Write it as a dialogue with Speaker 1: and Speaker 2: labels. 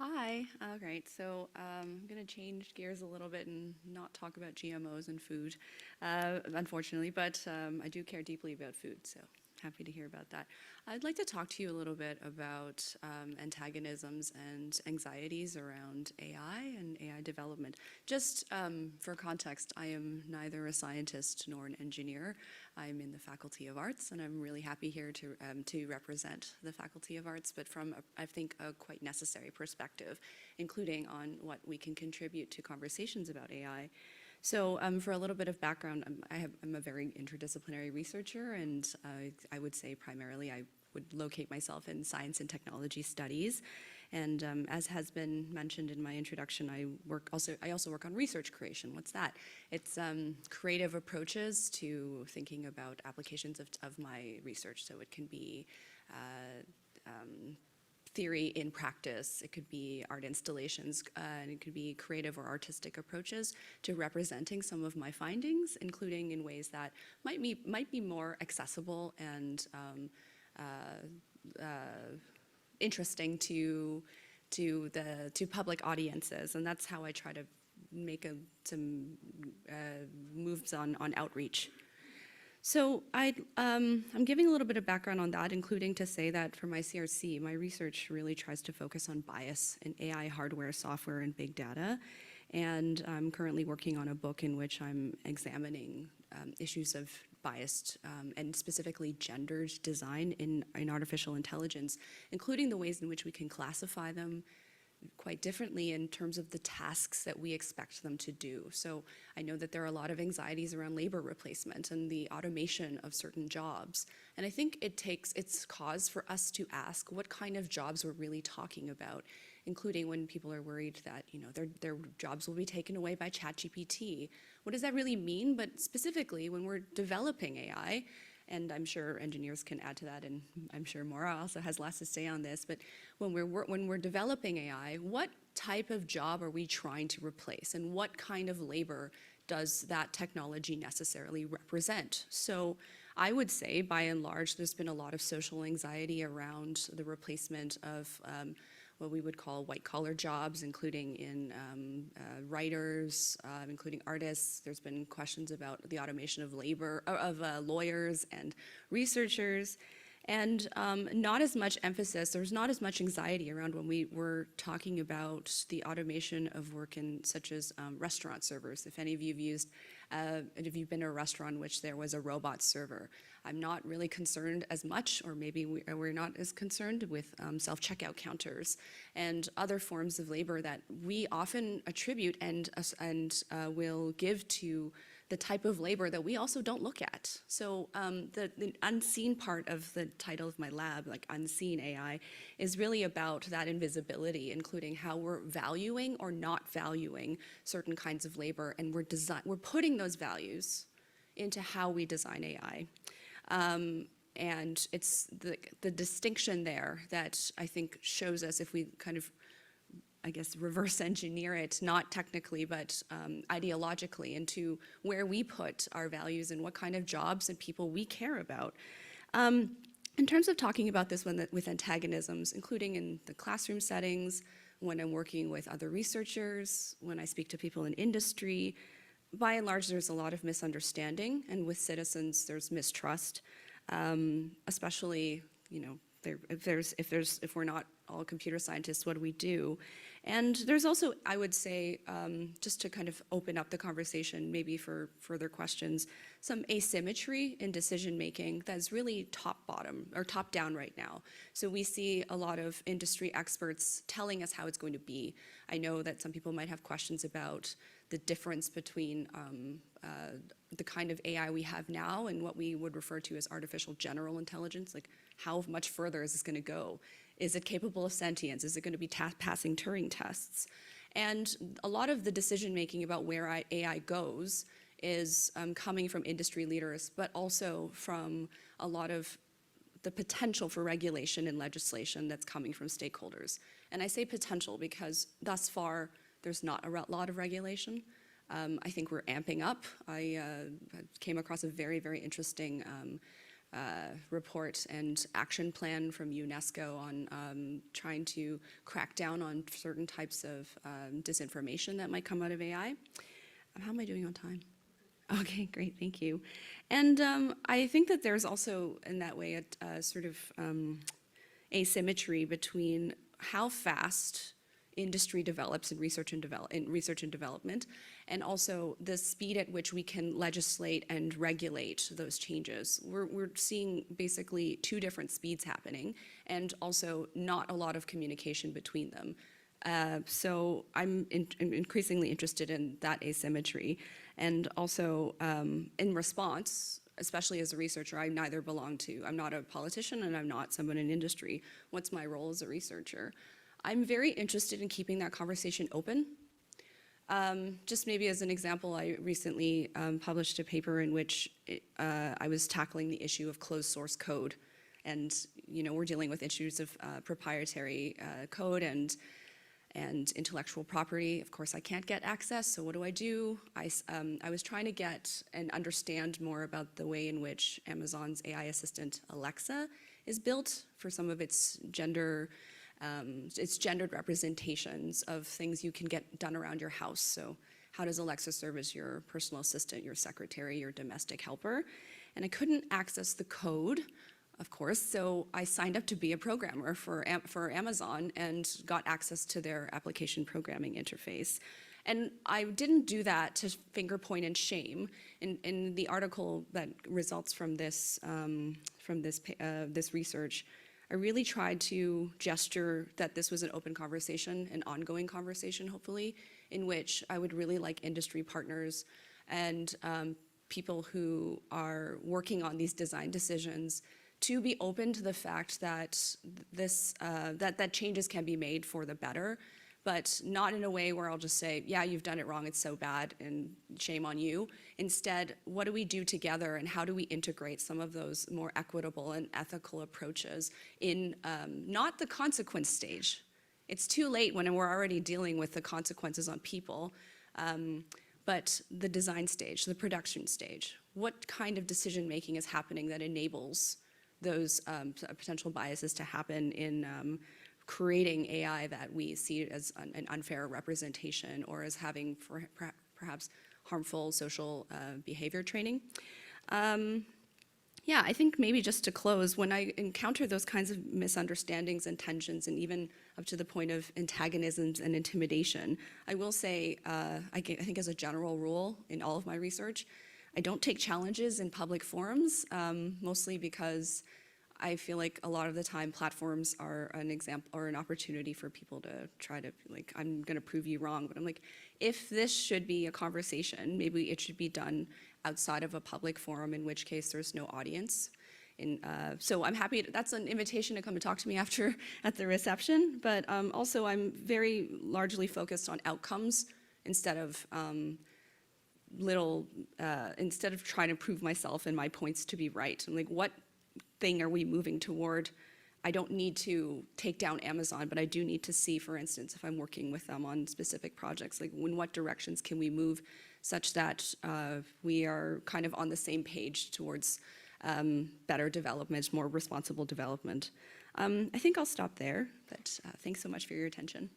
Speaker 1: Hi. All right. So I'm going to change gears a little bit and not talk about GMOs and food, unfortunately, but I do care deeply about food, so happy to hear about that. I'd like to talk to you a little bit about antagonisms and anxieties around AI and AI development. Just for context, I am neither a scientist nor an engineer. I'm in the Faculty of Arts, and I'm really happy here to represent the Faculty of Arts, but from, I think, a quite necessary perspective, including on what we can contribute to conversations about AI. So for a little bit of background, I'm a very interdisciplinary researcher, and I would say primarily I would locate myself in science and technology studies. And as has been mentioned in my introduction, I also work on research creation. What's that? It's creative approaches to thinking about applications of my research. So it can be theory in practice, it could be art installations, and it could be creative or artistic approaches to representing some of my findings, including in ways that might be more accessible and interesting to public audiences, and that's how I try to make some moves on outreach. So I'm giving a little bit of background on that, including to say that for my CRC, my research really tries to focus on bias in AI hardware, software, and big data. And I'm currently working on a book in which I'm examining issues of biased and specifically gendered design in artificial intelligence, including the ways in which we can classify them quite differently in terms of the tasks that we expect them to do. So I know that there are a lot of anxieties around labor replacement and the automation of certain jobs. And I think it's cause for us to ask what kind of jobs we're really talking about, including when people are worried that their jobs will be taken away by ChatGPT. What does that really mean? But specifically, when we're developing AI, and I'm sure engineers can add to that, and I'm sure Maura also has lots to say on this, but when we're developing AI, what type of job are we trying to replace, and what kind of labor does that technology necessarily represent? So I would say, by and large, there's been a lot of social anxiety around the replacement of what we would call white-collar jobs, including in writers, including artists. There's been questions about the automation of labor, of lawyers and researchers, and not as much emphasis, there's not as much anxiety around when we were talking about the automation of work in such as restaurant servers. If any of you have used, if you've been to a restaurant in which there was a robot server, I'm not really concerned as much, or maybe we're not as concerned with self-checkout counters and other forms of labor that we often attribute and will give to the type of labor that we also don't look at. So the unseen part of the title of my lab, like Unseen AI, is really about that invisibility, including how we're valuing or not valuing certain kinds of labor, and we're putting those values into how we design AI. And it's the distinction there that I think shows us, if we kind of, I guess, reverse engineer it, not technically, but ideologically, into where we put our values and what kind of jobs and people we care about. In terms of talking about this with antagonisms, including in the classroom settings, when I'm working with other researchers, when I speak to people in industry, by and large, there's a lot of misunderstanding, and with citizens, there's mistrust, especially, if we're not all computer scientists, what do we do? And there's also, I would say, just to kind of open up the conversation, maybe for further questions, some asymmetry in decision making that's really top-bottom or top-down right now. So we see a lot of industry experts telling us how it's going to be. I know that some people might have questions about the difference between the kind of AI we have now and what we would refer to as artificial general intelligence. Like, how much further is this going to go? Is it capable of sentience? Is it going to be passing Turing tests? And a lot of the decision making about where AI goes is coming from industry leaders, but also from a lot of the potential for regulation and legislation that's coming from stakeholders. And I say potential because thus far, there's not a lot of regulation. I think we're amping up. I came across a very, very interesting report and action plan from UNESCO on trying to crack down on certain types of disinformation that might come out of AI. How am I doing on time? Okay, great, thank you. And I think that there's also, in that way, a sort of asymmetry between how fast industry develops in research and development, and also the speed at which we can legislate and regulate those changes. We're seeing basically two different speeds happening, and also not a lot of communication between them. So I'm increasingly interested in that asymmetry, and also in response, especially as a researcher, I'm not a politician and I'm not someone in industry. What's my role as a researcher? I'm very interested in keeping that conversation open. Just maybe as an example, I recently published a paper in which I was tackling the issue of closed source code. And we're dealing with issues of proprietary code and intellectual property. Of course, I can't get access, so what do? I was trying to get and understand more about the way in which Amazon's AI assistant, Alexa, is built for some of its gendered representations of things you can get done around your house. So how does Alexa serve as your personal assistant, your secretary, your domestic helper? And I couldn't access the code, of course, so I signed up to be a programmer for Amazon and got access to their application programming interface. And I didn't do that to finger point and shame. In the article that results from this research, I really tried to gesture that this was an open conversation, an ongoing conversation, hopefully, in which I would really like industry partners and people who are working on these design decisions to be open to the fact that that changes can be made for the better, but not in a way where I'll just say, yeah, you've done it wrong, it's so bad, and shame on you. Instead, what do we do together, and how do we integrate some of those more equitable and ethical approaches in not the consequence stage. It's too late when we're already dealing with the consequences on people, but the design stage, the production stage. What kind of decision making is happening that enables those potential biases to happen in creating AI that we see as an unfair representation or as having perhaps harmful social behavior training. Yeah, I think maybe just to close, when I encounter those kinds of misunderstandings and tensions, and even up to the point of antagonisms and intimidation, I will say, I think as a general rule in all of my research, I don't take challenges in public forums, mostly because I feel like a lot of the time platforms are an example or an opportunity for people to try to, like, I'm gonna prove you wrong, but I'm like, if this should be a conversation, maybe it should be done outside of a public forum, in which case there's no audience. So I'm happy, that's an invitation to come and talk to me after at the reception, but also I'm very largely focused on outcomes instead of instead of trying to prove myself and my points to be right. I'm like, what thing are we moving toward? I don't need to take down Amazon, but I do need to see, for instance, if I'm working with them on specific projects, like in what directions can we move such that we are kind of on the same page towards better development, more responsible development. I think I'll stop there, but thanks so much for your attention.